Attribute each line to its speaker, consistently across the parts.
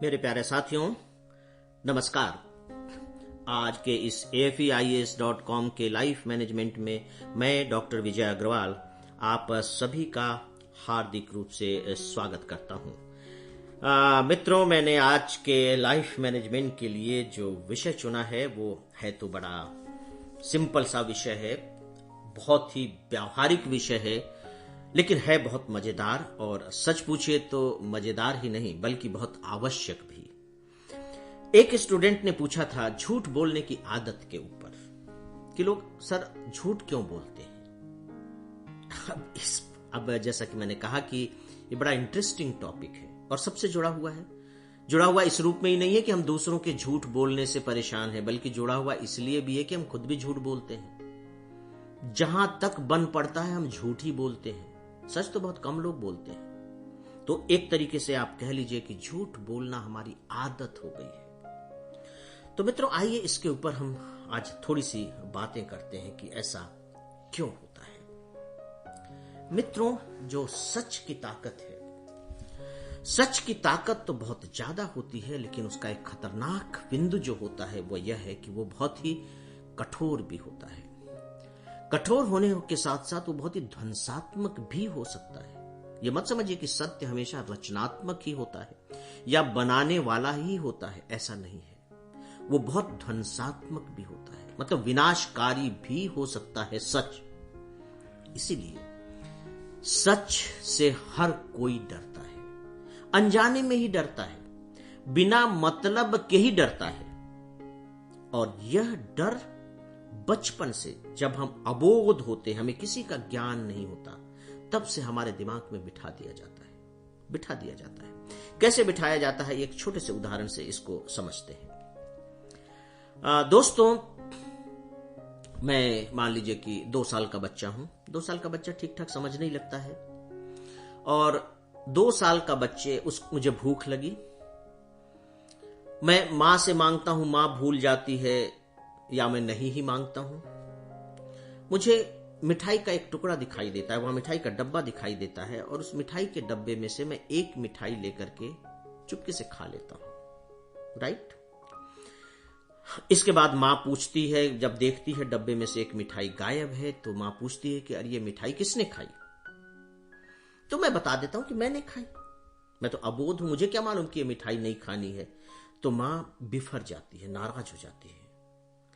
Speaker 1: मेरे प्यारे साथियों, नमस्कार। आज के इस AFEIAS.com के लाइफ मैनेजमेंट में मैं डॉक्टर विजय अग्रवाल आप सभी का हार्दिक रूप से स्वागत करता हूं। मित्रों, मैंने आज के लाइफ मैनेजमेंट के लिए जो विषय चुना है वो है तो बड़ा सिंपल सा विषय है, बहुत ही व्यावहारिक विषय है, लेकिन है बहुत मजेदार। और सच पूछिए तो मजेदार ही नहीं बल्कि बहुत आवश्यक भी। एक स्टूडेंट ने पूछा था झूठ बोलने की आदत के ऊपर कि लोग सर झूठ क्यों बोलते हैं। अब जैसा कि मैंने कहा कि ये बड़ा इंटरेस्टिंग टॉपिक है और सबसे जुड़ा हुआ इस रूप में ही नहीं है कि हम दूसरों के झूठ बोलने से परेशान हैं, बल्कि जुड़ा हुआ इसलिए भी है कि हम खुद भी झूठ बोलते हैं। जहां तक बन पड़ता है हम झूठ ही बोलते हैं, सच तो बहुत कम लोग बोलते हैं। तो एक तरीके से आप कह लीजिए कि झूठ बोलना हमारी आदत हो गई है। तो मित्रों, आइए इसके ऊपर हम आज थोड़ी सी बातें करते हैं कि ऐसा क्यों होता है। मित्रों, जो सच की ताकत है, सच की ताकत तो बहुत ज्यादा होती है, लेकिन उसका एक खतरनाक बिंदु जो होता है वो यह है कि वो बहुत ही कठोर भी होता है। कठोर होने के साथ साथ वो बहुत ही ध्वंसात्मक भी हो सकता है। ये मत समझिए कि सत्य हमेशा रचनात्मक ही होता है या बनाने वाला ही होता है, ऐसा नहीं है। वो बहुत ध्वंसात्मक भी होता है, मतलब विनाशकारी भी हो सकता है सच। इसीलिए सच से हर कोई डरता है, अनजाने में ही डरता है, बिना मतलब के ही डरता है। और यह डर बचपन से, जब हम अबोध होते हैं, हमें किसी का ज्ञान नहीं होता, तब से हमारे दिमाग में बिठा दिया जाता है। कैसे बिठाया जाता है, एक छोटे से उदाहरण से इसको समझते हैं। दोस्तों, मैं मान लीजिए कि 2 साल का बच्चा हूं। 2 साल का बच्चा ठीक ठाक समझ नहीं लगता है, और 2 साल का बच्चे मुझे भूख लगी, मैं मां से मांगता हूं, मां भूल जाती है, या मैं नहीं ही मांगता हूं। मुझे मिठाई का एक टुकड़ा दिखाई देता है, वहां मिठाई का डब्बा दिखाई देता है, और उस मिठाई के डब्बे में से मैं एक मिठाई लेकर के चुपके से खा लेता हूं, राइट। इसके बाद मां पूछती है, जब देखती है डब्बे में से एक मिठाई गायब है, तो मां पूछती है कि अरे ये मिठाई किसने खाई। तो मैं बता देता हूं कि मैंने खाई, मैं तो अबोध हूं, मुझे क्या मालूम कि ये मिठाई नहीं खानी है। तो मां बिफर जाती है, नाराज हो जाती है।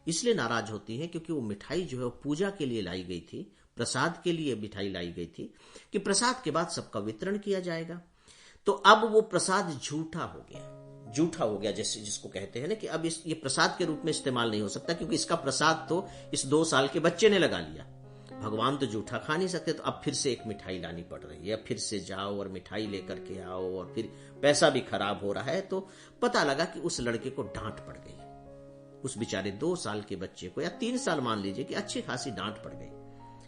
Speaker 1: इसलिए नाराज होती है क्योंकि वो मिठाई जो है वो पूजा के लिए लाई गई थी, प्रसाद के लिए मिठाई लाई गई थी कि प्रसाद के बाद सबका वितरण किया जाएगा। तो अब वो प्रसाद झूठा हो गया, जैसे जिसको कहते हैं ना कि अब ये प्रसाद के रूप में इस्तेमाल नहीं हो सकता, क्योंकि इसका प्रसाद तो इस 2 साल के बच्चे ने लगा लिया। भगवान तो झूठा खा नहीं सकते, तो अब फिर से एक मिठाई लानी पड़ रही है, फिर से जाओ और मिठाई लेकर के आओ, और फिर पैसा भी खराब हो रहा है। तो पता लगा कि उस लड़के को डांट पड़ गई, उस बेचारे 2 साल के बच्चे को, या 3 साल मान लीजिए कि अच्छी खासी डांट पड़ गई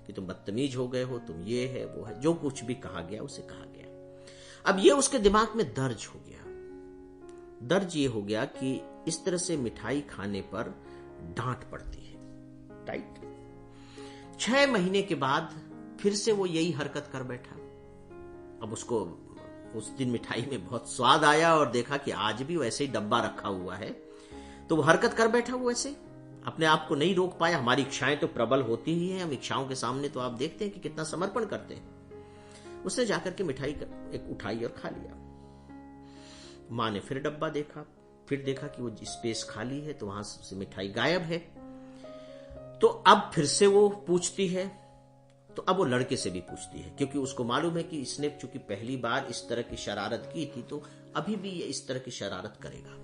Speaker 1: कि तुम बदतमीज हो गए हो, तुम ये है वो है, जो कुछ भी कहा गया उसे कहा गया। अब ये उसके दिमाग में दर्ज ये हो गया कि इस तरह से मिठाई खाने पर डांट पड़ती है, राइट। 6 महीने के बाद फिर से वो यही हरकत कर बैठा। अब उसको उस दिन मिठाई में बहुत स्वाद आया और देखा कि आज भी वैसे ही डब्बा रखा हुआ है, तो वो हरकत कर बैठा। वो ऐसे अपने आप को नहीं रोक पाया। हमारी इच्छाएं तो प्रबल होती ही हैं, हम इच्छाओं के सामने तो आप देखते हैं कि कितना समर्पण करते हैं। उसने जाकर के मिठाई एक उठाई और खा लिया। मां ने फिर डब्बा देखा, फिर देखा कि वो स्पेस खाली है, तो वहां से मिठाई गायब है। तो अब फिर से वो पूछती है, तो अब वो लड़के से भी पूछती है, क्योंकि उसको मालूम है कि इसने चूंकि पहली बार इस तरह की शरारत की थी, तो अभी भी ये इस तरह की शरारत करेगा।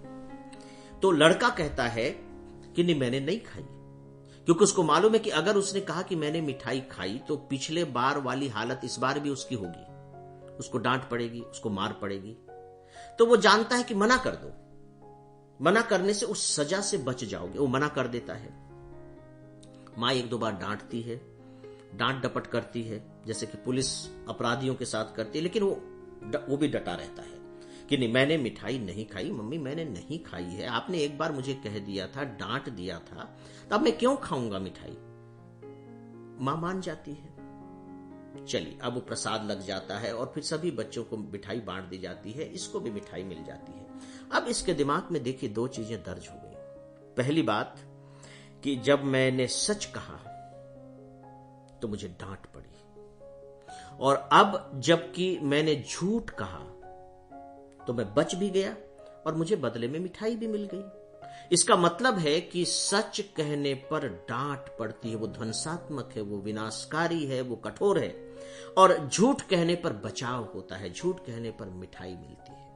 Speaker 1: तो लड़का कहता है कि नहीं, मैंने नहीं खाई, क्योंकि उसको मालूम है कि अगर उसने कहा कि मैंने मिठाई खाई तो पिछले बार वाली हालत इस बार भी उसकी होगी, उसको डांट पड़ेगी, उसको मार पड़ेगी। तो वो जानता है कि मना कर दो, मना करने से उस सजा से बच जाओगे। वो मना कर देता है। मां 1-2 बार डांटती है, डांट डपट करती है, जैसे कि पुलिस अपराधियों के साथ करती है, लेकिन वो भी डटा रहता है कि नहीं, मैंने मिठाई नहीं खाई, मम्मी मैंने नहीं खाई है, आपने एक बार मुझे कह दिया था, डांट दिया था, तो अब मैं क्यों खाऊंगा मिठाई। मां मान जाती है। चलिए, अब वो प्रसाद लग जाता है और फिर सभी बच्चों को मिठाई बांट दी जाती है, इसको भी मिठाई मिल जाती है। अब इसके दिमाग में देखिए दो चीजें दर्ज हो गई। पहली बात कि जब मैंने सच कहा तो मुझे डांट पड़ी, और अब जबकि मैंने झूठ कहा तो मैं बच भी गया और मुझे बदले में मिठाई भी मिल गई। इसका मतलब है कि सच कहने पर डांट पड़ती है, वो ध्वंसात्मक है, वो विनाशकारी है, वो कठोर है, और झूठ कहने पर बचाव होता है, झूठ कहने पर मिठाई मिलती है।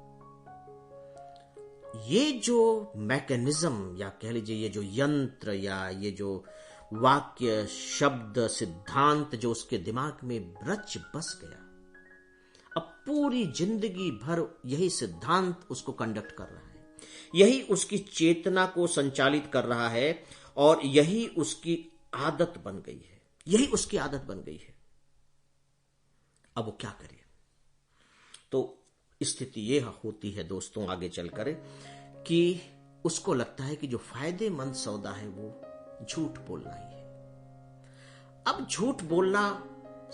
Speaker 1: ये जो मैकेनिज्म या कह लीजिए ये जो यंत्र या ये जो वाक्य शब्द सिद्धांत जो उसके दिमाग में रच बस गया, अब पूरी जिंदगी भर यही सिद्धांत उसको कंडक्ट कर रहा है, यही उसकी चेतना को संचालित कर रहा है, और यही उसकी आदत बन गई है, यही उसकी आदत बन गई है। अब वो क्या करे? तो स्थिति यह होती है दोस्तों आगे चलकर कि उसको लगता है कि जो फायदेमंद सौदा है वो झूठ बोलना ही है। अब झूठ बोलना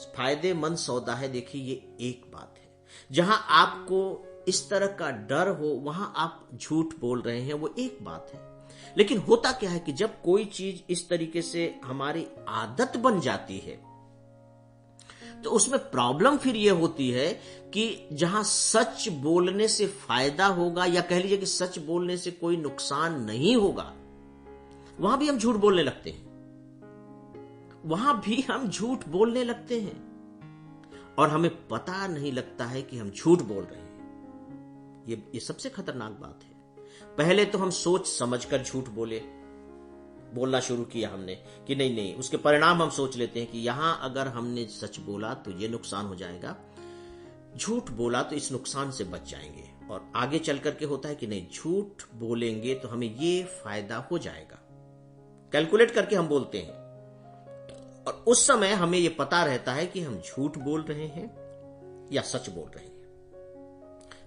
Speaker 1: फायदेमंद सौदा है, देखिए ये एक बात है। जहां आपको इस तरह का डर हो वहां आप झूठ बोल रहे हैं, वो एक बात है। लेकिन होता क्या है कि जब कोई चीज इस तरीके से हमारी आदत बन जाती है तो उसमें प्रॉब्लम फिर यह होती है कि जहां सच बोलने से फायदा होगा, या कह लीजिए कि सच बोलने से कोई नुकसान नहीं होगा, वहां भी हम झूठ बोलने लगते हैं, वहां भी हम झूठ बोलने लगते हैं और हमें पता नहीं लगता है कि हम झूठ बोल रहे हैं। ये सबसे खतरनाक बात है। पहले तो हम सोच समझकर झूठ बोलना शुरू किया हमने कि नहीं, उसके परिणाम हम सोच लेते हैं कि यहां अगर हमने सच बोला तो ये नुकसान हो जाएगा, झूठ बोला तो इस नुकसान से बच जाएंगे, और आगे चल करके होता है कि नहीं, झूठ बोलेंगे तो हमें ये फायदा हो जाएगा। कैलकुलेट करके हम बोलते हैं, और उस समय हमें यह पता रहता है कि हम झूठ बोल रहे हैं या सच बोल रहे हैं।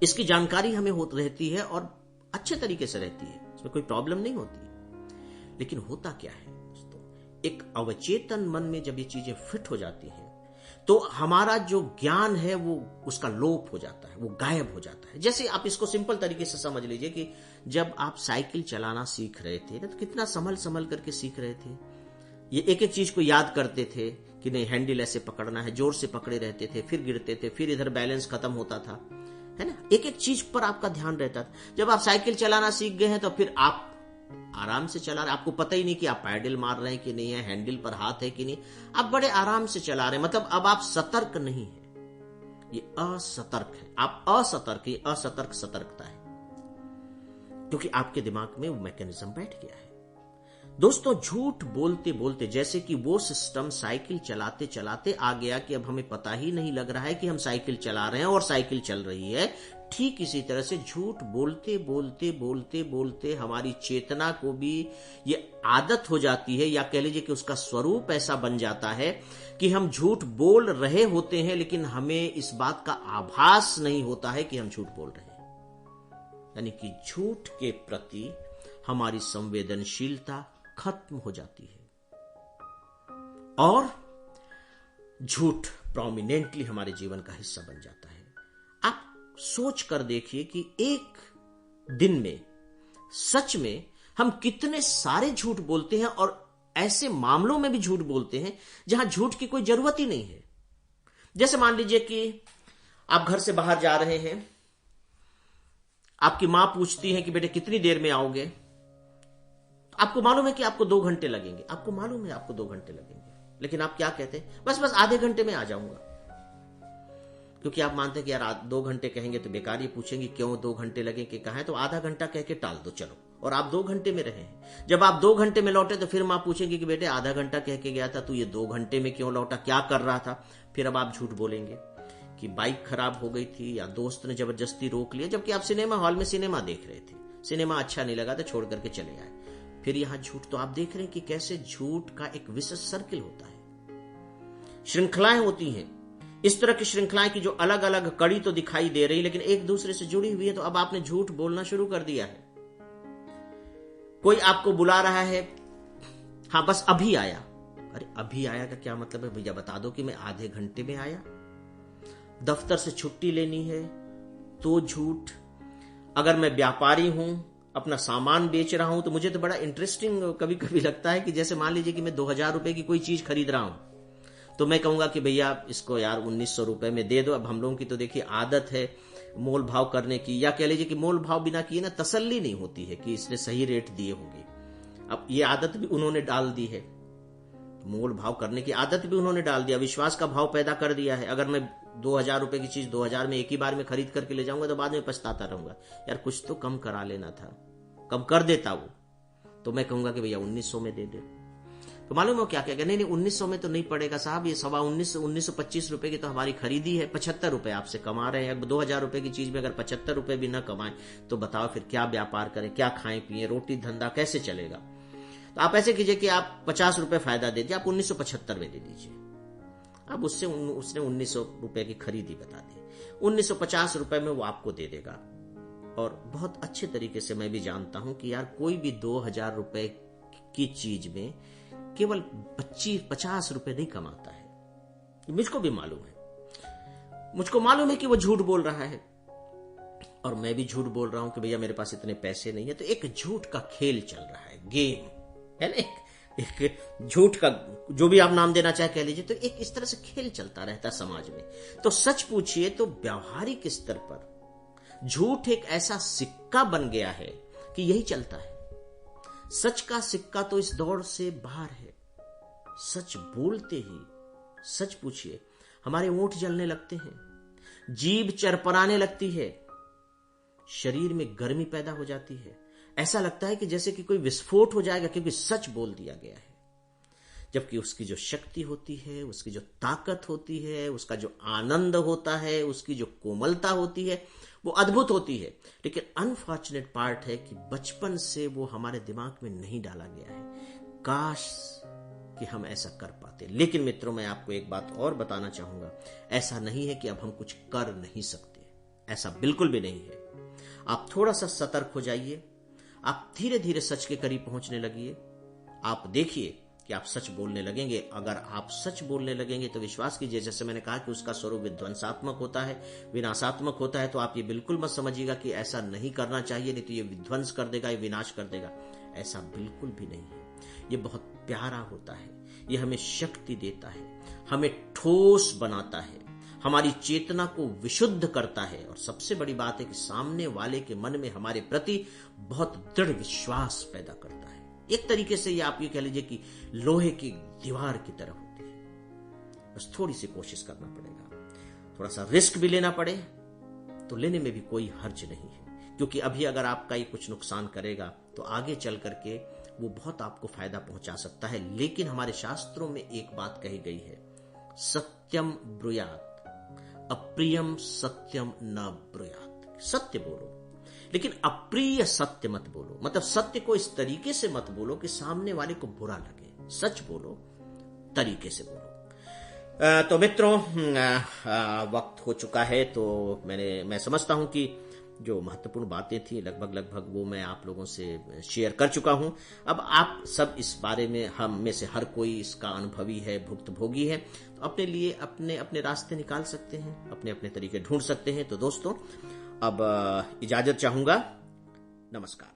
Speaker 1: इसकी जानकारी हमें रहती है और अच्छे तरीके से रहती है, इसमें कोई प्रॉब्लम नहीं होती। लेकिन होता क्या है दोस्तों, एक अवचेतन मन में जब ये चीजें फिट हो जाती हैं तो हमारा जो ज्ञान है वो उसका लोप हो जाता है, वो गायब हो जाता है। जैसे आप इसको सिंपल तरीके से समझ लीजिए कि जब आप साइकिल चलाना सीख रहे थे तो कितना संभल करके सीख रहे थे, ये एक एक चीज को याद करते थे कि नहीं, हैंडल ऐसे पकड़ना है, जोर से पकड़े रहते थे, फिर गिरते थे, फिर इधर बैलेंस खत्म होता था, है ना। एक एक चीज पर आपका ध्यान रहता था। जब आप साइकिल चलाना सीख गए हैं तो फिर आप आराम से चला रहे, आपको पता ही नहीं कि आप पैडल मार रहे हैं कि नहीं है, हैंडल पर हाथ है कि नहीं, आप बड़े आराम से चला रहे हैं। मतलब अब आप सतर्क नहीं है, ये असतर्क है। आप असतर्क, ये असतर्क सतर्कता है, क्योंकि आपके दिमाग में वो मैकेनिज्म बैठ गया है। दोस्तों, झूठ बोलते बोलते जैसे कि वो सिस्टम साइकिल चलाते चलाते आ गया कि अब हमें पता ही नहीं लग रहा है कि हम साइकिल चला रहे हैं और साइकिल चल रही है, ठीक इसी तरह से झूठ बोलते बोलते बोलते बोलते हमारी चेतना को भी ये आदत हो जाती है, या कह लीजिए कि उसका स्वरूप ऐसा बन जाता है कि हम झूठ बोल रहे होते हैं लेकिन हमें इस बात का आभास नहीं होता है कि हम झूठ बोल रहे हैं। यानी कि झूठ के प्रति हमारी संवेदनशीलता खत्म हो जाती है और झूठ प्रोमिनेंटली हमारे जीवन का हिस्सा बन जाता है। आप सोच कर देखिए कि एक दिन में सच में हम कितने सारे झूठ बोलते हैं, और ऐसे मामलों में भी झूठ बोलते हैं जहां झूठ की कोई जरूरत ही नहीं है। जैसे मान लीजिए कि आप घर से बाहर जा रहे हैं, आपकी मां पूछती है कि बेटे कितनी देर में आओगे, आपको मालूम है कि आपको 2 घंटे लगेंगे, आपको मालूम है आपको 2 घंटे लगेंगे, लेकिन आप क्या कहते हैं, बस आधे घंटे में आ जाऊंगा, क्योंकि आप मानते हैं कि यार 2 घंटे कहेंगे तो बेकार ही पूछेंगे क्यों 2 घंटे लगे, कि कहा है तो आधा घंटा कह के टाल दो चलो, और आप 2 घंटे में रहे हैं। जब आप 2 घंटे में लौटे तो फिर मां पूछेंगे कि बेटे आधा घंटा कह के गया था, तू ये 2 घंटे में क्यों लौटा, क्या कर रहा था। फिर अब आप झूठ बोलेंगे कि बाइक खराब हो गई थी, या दोस्त ने जबरदस्ती रोक लिया, जबकि आप सिनेमा हॉल में सिनेमा देख रहे थे, सिनेमा अच्छा नहीं लगा तो छोड़ करके चले आए। फिर यहां झूठ, तो आप देख रहे हैं कि कैसे झूठ का एक विशेष सर्किल होता है, श्रृंखलाएं होती हैं। इस तरह की श्रृंखलाएं की जो अलग अलग कड़ी तो दिखाई दे रही लेकिन एक दूसरे से जुड़ी हुई है, तो अब आपने झूठ बोलना शुरू कर दिया है। कोई आपको बुला रहा है, हाँ बस अभी आया, अरे अभी आया का क्या मतलब है भैया, बता दो कि मैं आधे घंटे में आया। दफ्तर से छुट्टी लेनी है तो झूठ। अगर मैं व्यापारी हूं, अपना सामान बेच रहा हूं, तो मुझे तो बड़ा इंटरेस्टिंग कभी कभी लगता है कि जैसे मान लीजिए कि मैं 2000 रुपए की कोई चीज खरीद रहा हूं, तो मैं कहूंगा कि भैया इसको यार 1900 रुपए में दे दो। अब हम लोगों की तो देखिए आदत है मोल भाव करने की, या कह लीजिए कि मोल भाव बिना किए ना तसल्ली नहीं होती है कि इसने सही रेट दिए होंगे। अब ये आदत भी उन्होंने डाल दी है, मोल भाव करने की आदत भी उन्होंने डाल दिया, विश्वास का भाव पैदा कर दिया है। अगर मैं 2000 रुपए की चीज 2000 में एक ही बार में खरीद करके ले जाऊंगा तो बाद में पछताता रहूंगा, यार कुछ तो कम करा लेना था, कम कर देता वो, तो मैं कहूंगा कि भैया 1900 में दे दे। तो मालूम हो क्या क्या, नहीं 1900 में तो नहीं पड़ेगा साहब, ये 1925 रुपए की तो हमारी खरीदी है, 75 रुपए आपसे कमा रहे हैं। 2000 रुपए की चीज में अगर 75 रुपए भी ना कमाएं तो बताओ फिर क्या व्यापार करें, क्या खाएं पिए, रोटी धंधा कैसे चलेगा। तो आप ऐसे कीजिए कि आप 50 रुपए फायदा दे दीजिए, आप 1975 में दे दीजिए। अब उसने 1900 रुपए की खरीदी बता दी, 1950 रुपए में वो आपको दे देगा। और बहुत अच्छे तरीके से मैं भी जानता हूं कि यार कोई भी 2000 रुपए की चीज में केवल 25-50 रुपए नहीं कमाता है, मुझको भी मालूम है। मुझको मालूम है कि वो झूठ बोल रहा है और मैं भी झूठ बोल रहा हूं कि भैया मेरे पास इतने पैसे नहीं है। तो एक झूठ का खेल चल रहा है, गेम है ना, एक झूठ का जो भी आप नाम देना चाहे कह लीजिए। तो एक इस तरह से खेल चलता रहता है समाज में। तो सच पूछिए तो व्यावहारिक स्तर पर झूठ एक ऐसा सिक्का बन गया है कि यही चलता है। सच का सिक्का तो इस दौड़ से बाहर है। सच बोलते ही सच पूछिए हमारे ओंठ जलने लगते हैं, जीभ चरपराने लगती है, शरीर में गर्मी पैदा हो जाती है, ऐसा लगता है कि जैसे कि कोई विस्फोट हो जाएगा क्योंकि सच बोल दिया गया है। जबकि उसकी जो शक्ति होती है, उसकी जो ताकत होती है, उसका जो आनंद होता है, उसकी जो कोमलता होती है, वो अद्भुत होती है। लेकिन अनफॉर्चुनेट पार्ट है कि बचपन से वो हमारे दिमाग में नहीं डाला गया है। काश कि हम ऐसा कर पाते। लेकिन मित्रों मैं आपको एक बात और बताना चाहूंगा, ऐसा नहीं है कि अब हम कुछ कर नहीं सकते, ऐसा बिल्कुल भी नहीं है। आप थोड़ा सा सतर्क हो जाइए, आप धीरे धीरे सच के करीब पहुंचने लगिए। आप देखिए कि आप सच बोलने लगेंगे। अगर आप सच बोलने लगेंगे तो विश्वास कीजिए, जैसे मैंने कहा कि उसका स्वरूप विध्वंसात्मक होता है, विनाशात्मक होता है, तो आप ये बिल्कुल मत समझिएगा कि ऐसा नहीं करना चाहिए, नहीं तो ये विध्वंस कर देगा, ये विनाश कर देगा। ऐसा बिल्कुल भी नहीं है। ये बहुत प्यारा होता है, ये हमें शक्ति देता है, हमें ठोस बनाता है, हमारी चेतना को विशुद्ध करता है, और सबसे बड़ी बात है कि सामने वाले के मन में हमारे प्रति बहुत दृढ़ विश्वास पैदा करता है। एक तरीके से ये आप ये कह लीजिए कि लोहे की दीवार की तरह होती है। बस थोड़ी सी कोशिश करना पड़ेगा, थोड़ा सा रिस्क भी लेना पड़े तो लेने में भी कोई हर्ज नहीं है, क्योंकि अभी अगर आपका ये कुछ नुकसान करेगा तो आगे चल करके वो बहुत आपको फायदा पहुंचा सकता है। लेकिन हमारे शास्त्रों में एक बात कही गई है, सत्यम ब्रूयात, अप्रियम सत्यम न ब्रूयात। सत्य बोलो लेकिन अप्रिय सत्य मत बोलो, मतलब सत्य को इस तरीके से मत बोलो कि सामने वाले को बुरा लगे। सच बोलो, तरीके से बोलो। तो मित्रों वक्त हो चुका है, तो मैं समझता हूं कि जो महत्वपूर्ण बातें थी लगभग वो मैं आप लोगों से शेयर कर चुका हूं। अब आप सब इस बारे में, हम में से हर कोई इसका अनुभवी है, भुक्तभोगी है, तो अपने लिए अपने रास्ते निकाल सकते हैं, अपने तरीके ढूंढ सकते हैं। तो दोस्तों अब इजाजत चाहूंगा, नमस्कार।